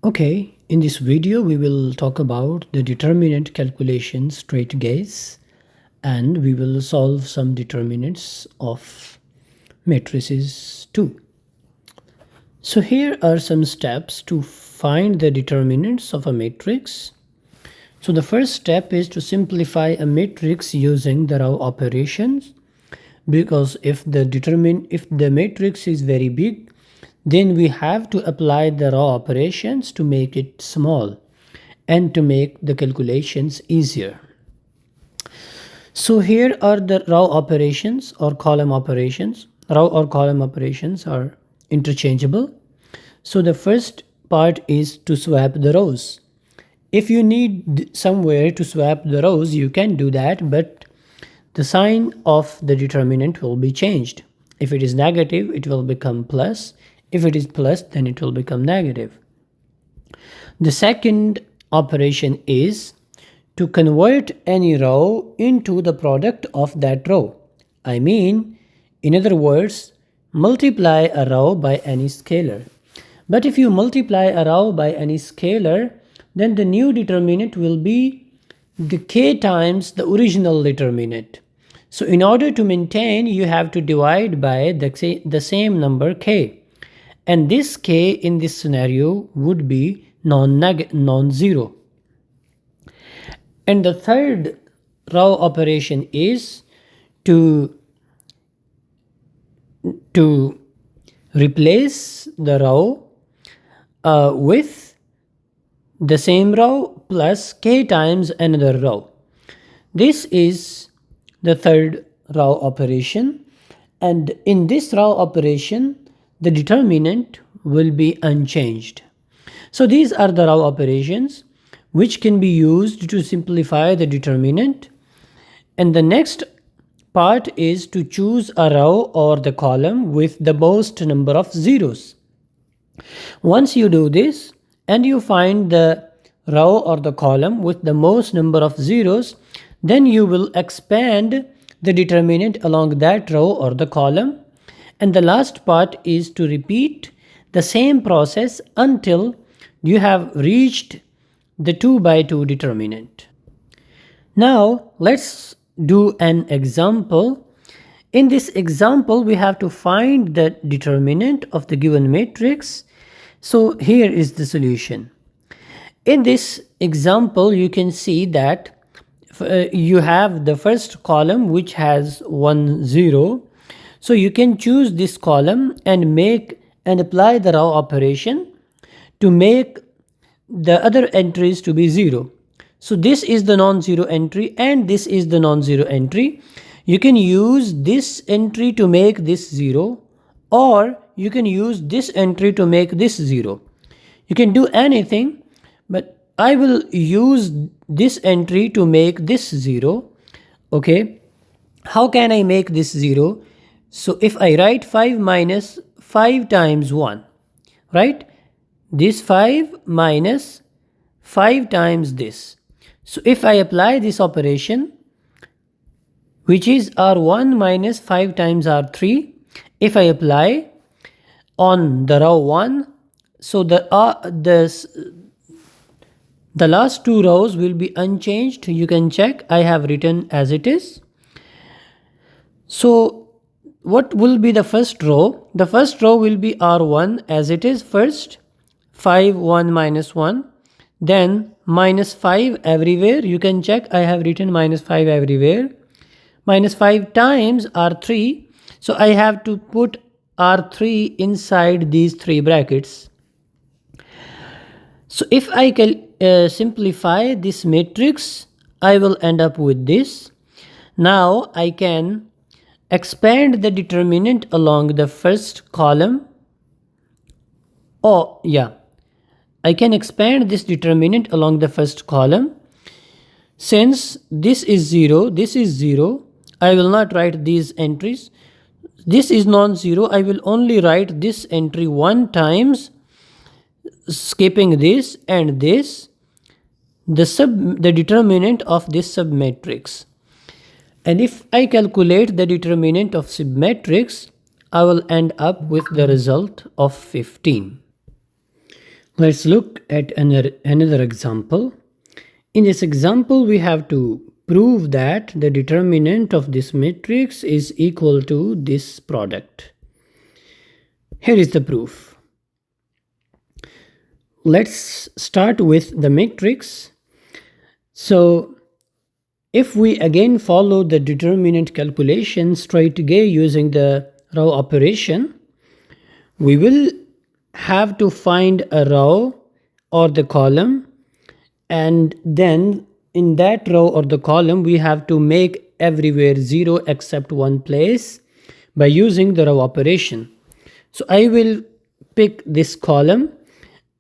Okay, in this video we will talk about the determinant calculation straight gaze, and we will solve some determinants of matrices too. So here are some steps to find the determinants of a matrix. So the first step is to simplify a matrix using the row operations, because if the matrix is very big, then we have to apply the row operations to make it small and to make the calculations easier. So here are the row operations or column operations. Row or column operations are interchangeable. So the first part is to swap the rows. If you need somewhere to swap the rows, you can do that, but the sign of the determinant will be changed. If it is negative, it will become plus. If it is plus, then it will become negative. The second operation is to convert any row into the product of that row. I mean, in other words, multiply a row by any scalar. But if you multiply a row by any scalar, then the new determinant will be the k times the original determinant. So in order to maintain, you have to divide by the same number k. And this k in this scenario would be non-zero. And the third row operation is to replace the row with the same row plus k times another row. This is the third row operation, and in this row operation the determinant will be unchanged. So these are the row operations which can be used to simplify the determinant, and the next part is to choose a row or the column with the most number of zeros. Once you do this and you find the row or the column with the most number of zeros, then you will expand the determinant along that row or the column. And the last part is to repeat the same process until you have reached the 2 by 2 determinant. Now let's do an example. In this example, we have to find the determinant of the given matrix. So here is the solution. In this example, you can see that you have the first column which has 1 0. So you can choose this column and apply the row operation to make the other entries to be 0. So this is the non-zero entry and this is the non-zero entry. You can use this entry to make this 0, or you can use this entry to make this 0. You can do anything, but I will use this entry to make this 0. Okay, how can I make this 0? So if I write 5 minus 5 times 1, right? This 5 minus 5 times this. So if I apply this operation, which is R1 minus 5 times R3, if I apply on the row 1, so the last two rows will be unchanged. You can check, I have written as it is. So what will be the first row? The first row will be R1 as it is first, 5, 1, minus 1. Then minus 5 everywhere. You can check, I have written minus 5 everywhere. Minus 5 times R3. So I have to put R3 inside these three brackets. So if I can simplify this matrix, I will end up with this. Now I can expand the determinant along the first column. I can expand this determinant along the first column. Since this is 0, this is 0, I will not write these entries. This is non-zero. I will only write this entry one times, skipping this and this, the determinant of this submatrix. And if I calculate the determinant of submatrix, I will end up with the result of 15. Let's look at another example. In this example, we have to prove that the determinant of this matrix is equal to this product. Here is the proof. Let's start with the matrix. So if we again follow the determinant calculation straight away using the row operation, we will have to find a row or the column, and then in that row or the column we have to make everywhere 0 except one place by using the row operation. So I will pick this column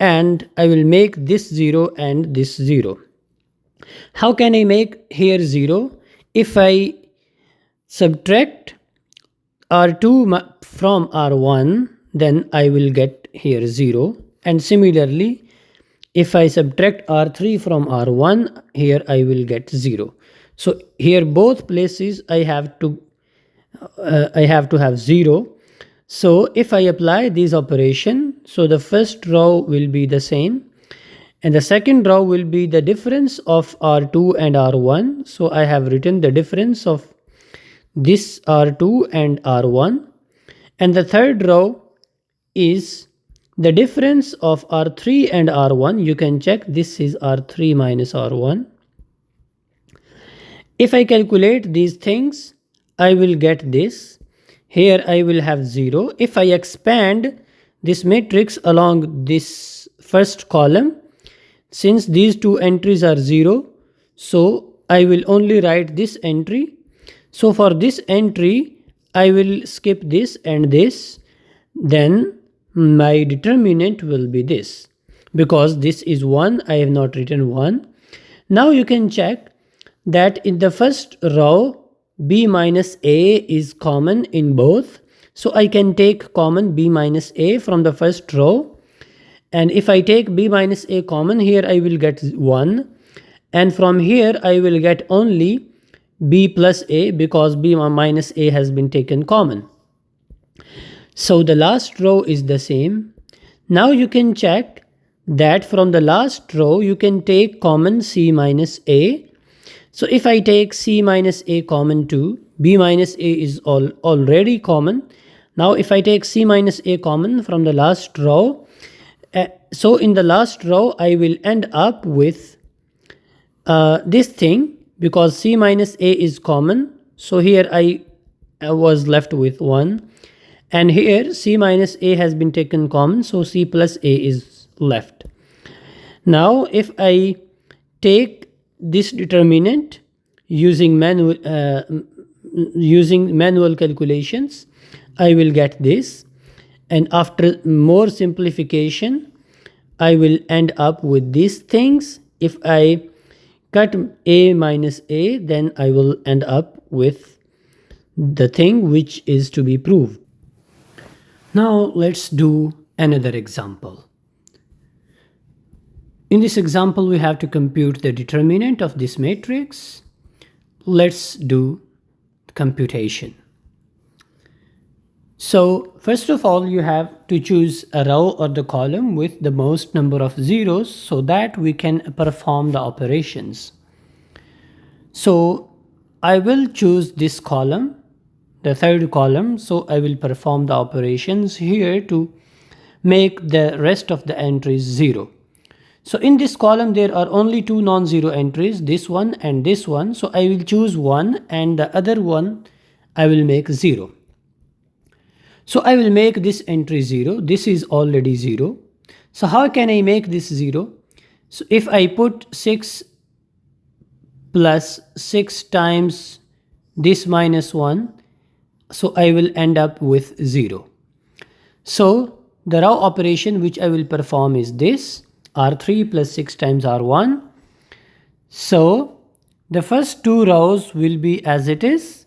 and I will make this 0 and this 0. How can I make here 0? If I subtract R2 from R1, then I will get here 0. And similarly, if I subtract R3 from R1, here I will get 0. So here both places I have to have 0. So if I apply this operation, so the first row will be the same and the second row will be the difference of R2 and R1. So I have written the difference of this R2 and R1, and the third row is the difference of R3 and R1. You can check, this is R3 minus R1. If I calculate these things, I will get this. Here I will have 0. If I expand this matrix along this first column, since these two entries are 0, so I will only write this entry. So for this entry, I will skip this and this. Then my determinant will be this. Because this is 1, I have not written 1. Now you can check that in the first row, b minus a is common in both. So I can take common b minus a from the first row. And if I take b minus a common, here I will get 1. And from here I will get only b plus a because b minus a has been taken common. So the last row is the same. Now you can check that from the last row you can take common c minus a. So if I take c minus a common too, b minus a is already common. Now if I take c minus a common from the last row, so in the last row I will end up with this thing because c minus a is common. So here I was left with 1, and here c minus a has been taken common, so c plus a is left. Now if I take this determinant using manual calculations, I will get this, and after more simplification I will end up with these things. If I cut a minus a, then I will end up with the thing which is to be proved. Now let's do another example. In this example we have to compute the determinant of this matrix. Let's do computation. So first of all, you have to choose a row or the column with the most number of zeros so that we can perform the operations. So I will choose this column, the third column, so I will perform the operations here to make the rest of the entries 0. So in this column there are only two non-zero entries, this one and this one. So I will choose one and the other one I will make 0. So I will make this entry 0. This is already 0. So how can I make this 0? So if I put 6 plus 6 times this minus 1, so I will end up with 0. So the row operation which I will perform is this, R3 plus 6 times R1. So the first two rows will be as it is,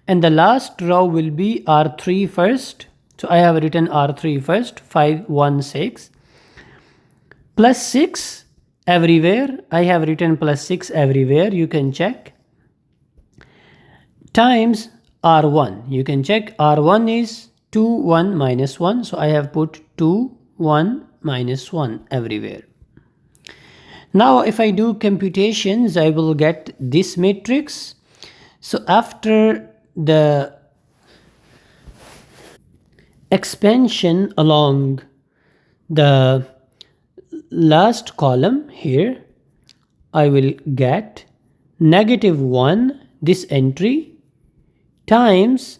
and the last row will be R3 first. So I have written R3 first, 5, 1, 6. Plus 6 everywhere. I have written plus 6 everywhere. You can check. Times R1. You can check R1 is 2, 1, minus 1. So I have put 2, 1, minus 1 everywhere. Now if I do computations, I will get this matrix. So after the expansion along the last column here, I will get negative 1 this entry times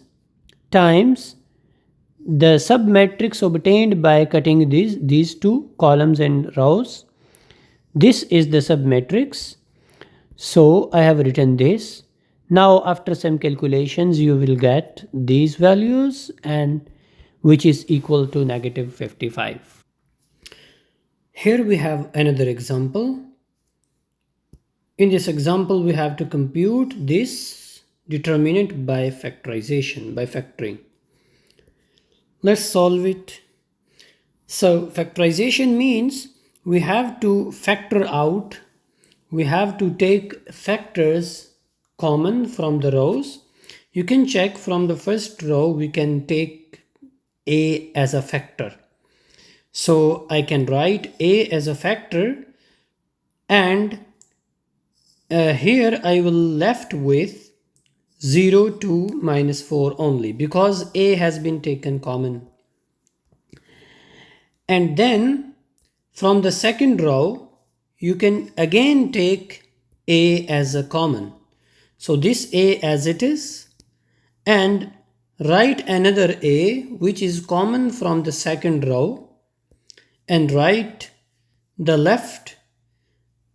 the submatrix obtained by cutting these two columns and rows. This is the submatrix. So I have written this. Now after some calculations you will get these values, and which is equal to negative 55. Here we have another example. In this example we have to compute this determinant by factorization, by factoring. Let's solve it. So factorization means we have to factor out, we have to take factors common from the rows. You can check from the first row, we can take a as a factor. So I can write a as a factor, and here I will left with 0 to minus 4 only because a has been taken common. And then from the second row, you can again take a as a common. So this a as it is, and write another a which is common from the second row, and write the left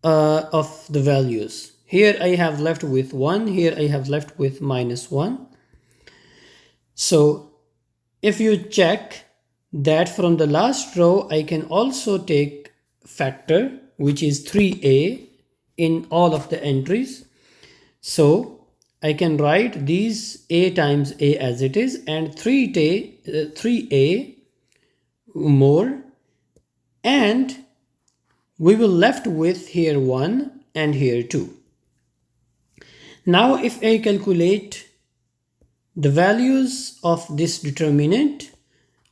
of the values. Here I have left with 1, here I have left with minus 1. So if you check that from the last row, I can also take factor which is 3a in all of the entries. So I can write these a times a as it is, and 3a more, and we will left with here 1 and here 2. Now if I calculate the values of this determinant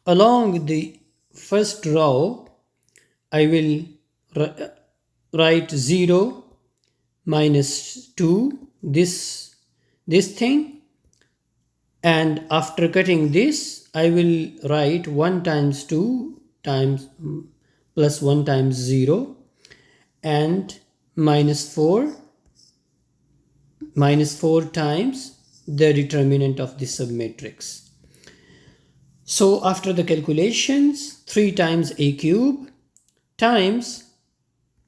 along the first row, I will write 0 minus 2 this thing, and after cutting this I will write 1 times 2 times plus 1 times 0 and minus 4 times the determinant of the submatrix. So after the calculations, 3 times a cube times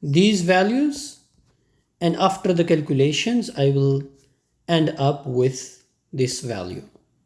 these values, and after the calculations I will end up with this value.